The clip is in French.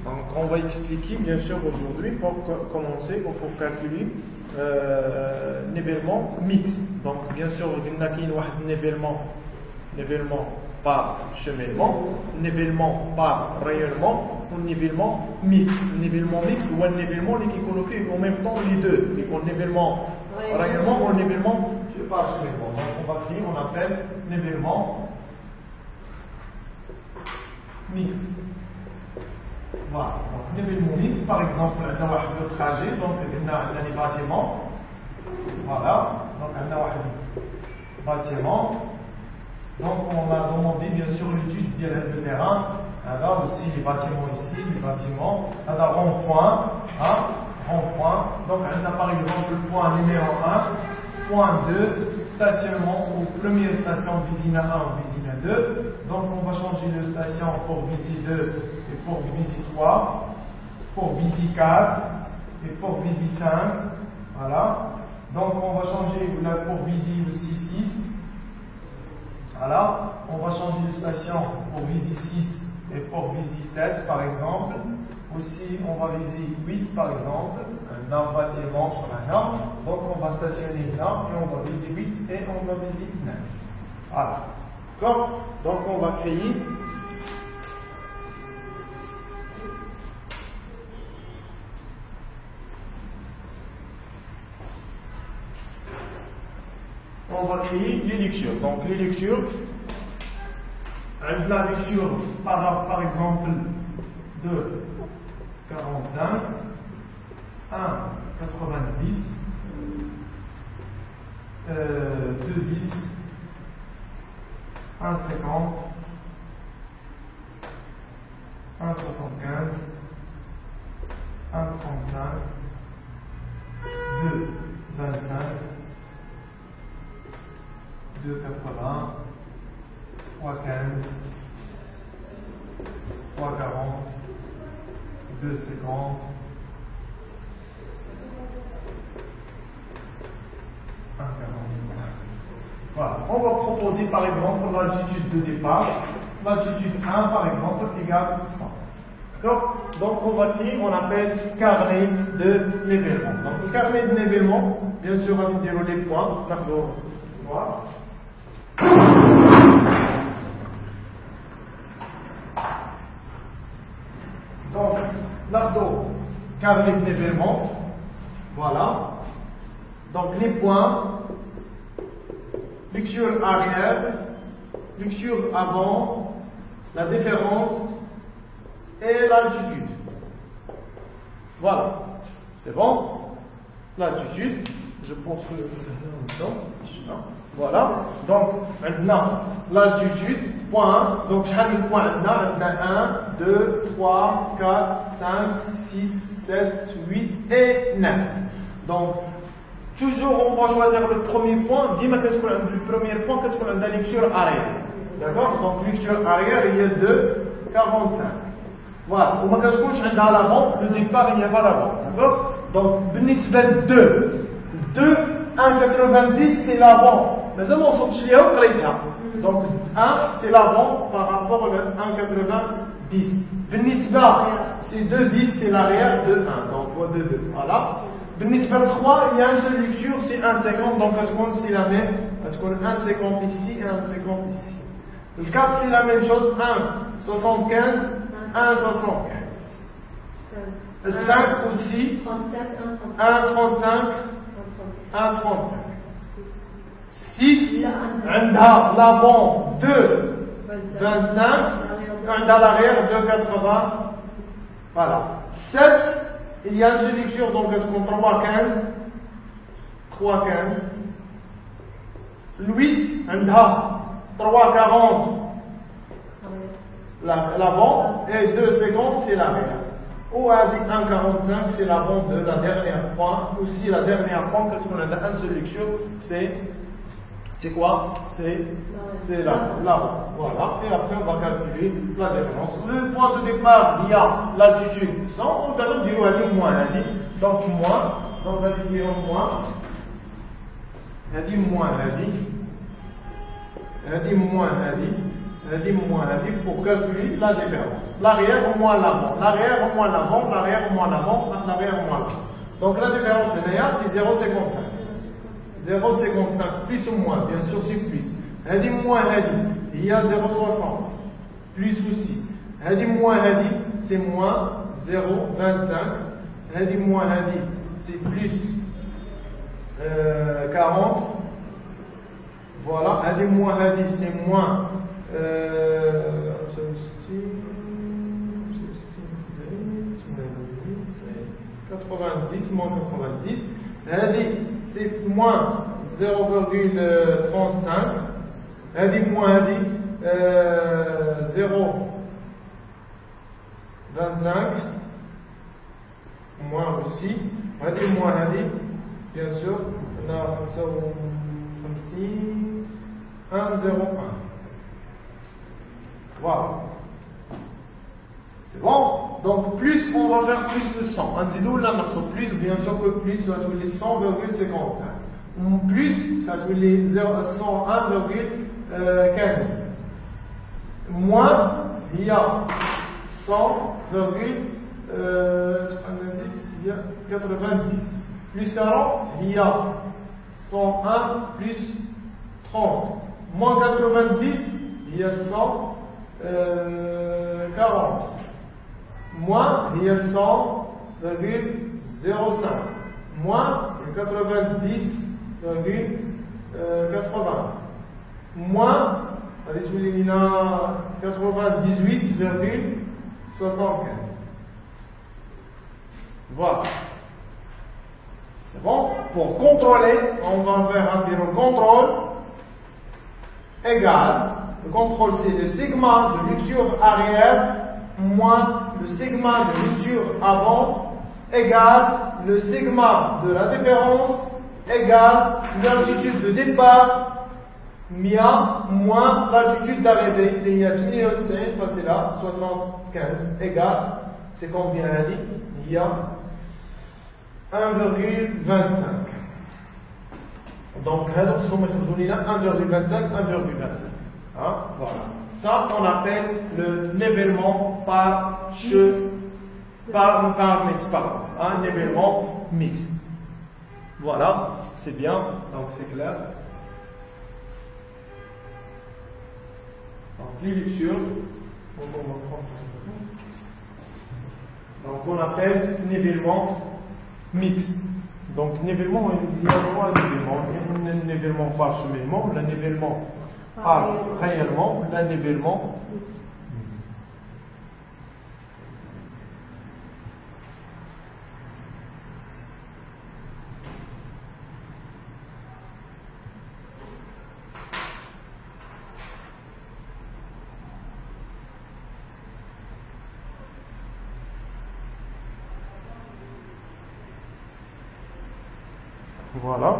Donc on va expliquer bien sûr aujourd'hui pour commencer ou pour calculer nivellement mixte. Donc bien sûr il y a un nivellement par cheminement, nivellement par rayonnement ou nivellement mixte. Nivellement mixte ou un nivellement qui colloque en même temps les deux. Donc nivellement rayonnement ou nivellement par cheminement. Donc on va créer, on appelle nivellement mixte. Voilà. Donc nivellement mixte, par exemple, on a un trajet, donc on a des bâtiments. Voilà. Donc on a un bâtiment. Donc on a demandé bien sûr l'étude du terrain. Là aussi les bâtiments ici, les bâtiments. On a rond-point. Rond-point. Donc on a par exemple le point numéro 1, point 2, stationnement ou première station visina 1 ou visina 2. Donc on va changer de station pour visi 2 et pour visi 3, pour visi 4 et pour visi 5. Voilà. Donc on va changer pour visi aussi 6. Voilà, on va changer de station pour visi 6 et pour visi 7 par exemple. Aussi, on va viser 8 par exemple, d'un bâtiment là. Donc on va stationner là et on va viser 8 et on va viser 9. Voilà. D'accord. Donc on va créer les lectures. Donc les lectures, la lecture par exemple de 45, 1, 90, 2, 10, 1, 50, 1, 75, 1, 35, 2, 25, 2, 80, 3, 15, 3, 40, 2, 50, 1, 45. Voilà. On va proposer par exemple l'altitude de départ. L'altitude 1 par exemple égale 100. D'accord. Donc on va créer, on appelle carnet de nivellement. Donc le carnet de nivellement, bien sûr, on va dérouler les points. Voilà. Donc, l'ardo, carnet de nivellement, voilà. Donc, les points, lecture arrière, lecture avant, la différence et l'altitude. Voilà. C'est bon? L'altitude, je pense que c'est en même temps. Voilà. Donc, maintenant, l'altitude, point. Donc, chaque point, on a 1, 2, 3, 4, 5, 6, 7, 8 et 9. Donc, toujours, on va choisir le premier point. Dis-moi qu'est-ce qu'on a le premier point, qu'est-ce qu'on a la lecture arrière. D'accord? Donc, lecture arrière, il y a 2, 45. Voilà. On va qu'est-ce qu'on a à l'avant, le départ, il n'y a pas d'avant. D'accord? Donc, Benisbel 2. 2, 1,90 c'est l'avant. Mais ça, on s'en tient au création. Donc, 1 c'est l'avant par rapport au 1,90. Benisbel, c'est 2,10 c'est l'arrière de 1. Donc, 2, 2. Voilà. Benisbel 3, il y a un seul lecture, c'est 1,50. Donc, c'est la même. Parce qu'on a 1,50 ici et 1,50 ici. Le 4, c'est la même chose. 1,75, 1,75. 5 aussi. 1,35. 1,35. 6, on a l'avant 2, 25, on a l'arrière 2,80. Voilà. 7, il y a une seule lecture, donc est-ce qu'on 3,15. 3,15. 8, on a 3,40 l'avant et 2,50 c'est l'arrière. Ou avec 1,45 c'est l'avant de la dernière point. Aussi la dernière point, quand on a un seul lecture, c'est quoi? C'est l'avant. Voilà. Et après on va calculer la différence. Le point de départ, il y a l'altitude 100, on va dire moins. Donc moins, donc on va dire moins. Il a dit moins, il a dit moins, il a dit moins pour calculer la différence. L'arrière moins l'avant, l'arrière moins l'avant, l'arrière moins l'avant, l'arrière moins l'avant. Donc la différence c'est 0,55. 0,55 plus ou moins, bien sûr c'est plus. Hadi moins hadi, il y a 0,60. Plus aussi. Hadi moins hadi, c'est moins 0,25. Hadi moins hadi, c'est plus 40. Voilà. Hadi moins hadi, c'est moins 90, moins 90. Hadi, c'est moins 0,35. Hadi moins hadi, 0,25. Moins aussi. Hadi moins hadi, bien sûr. On a 1,01. Voilà. C'est bon? Donc, plus, on va faire plus de 100. Un petit nous, là, on plus, bien sûr que plus, ça va être les 100,55. Plus, ça va être les 101,15. Moins, il y a 100,90. Plus 40, il y a 101 plus 30. Moins 90, il y a 140. Moins, il y a 100,05. Moins 90,80. Moins, il y a 98,75. Voilà. C'est bon? Pour contrôler, on va faire un bureau contrôle égal. Le contrôle, c'est le sigma de lecture arrière moins le sigma de lecture avant égale le sigma de la différence égale l'altitude de départ mia moins l'altitude d'arrivée. Il y a 8 c'est passé là, 75 égale, c'est combien elle a dit? Il y a 1,25. Donc, 1,25, 1,25. Hein? Voilà. Ça, on appelle le nivellement par mix, pardon. Un nivellement mixte. Voilà, c'est bien, donc c'est clair. Donc, les lectures. Donc, on appelle nivellement mixte. Donc, nivellement, il y a vraiment un nivellement. Il y a un nivellement par cheminement, le nivellement par réellement, le nivellement. Voilà.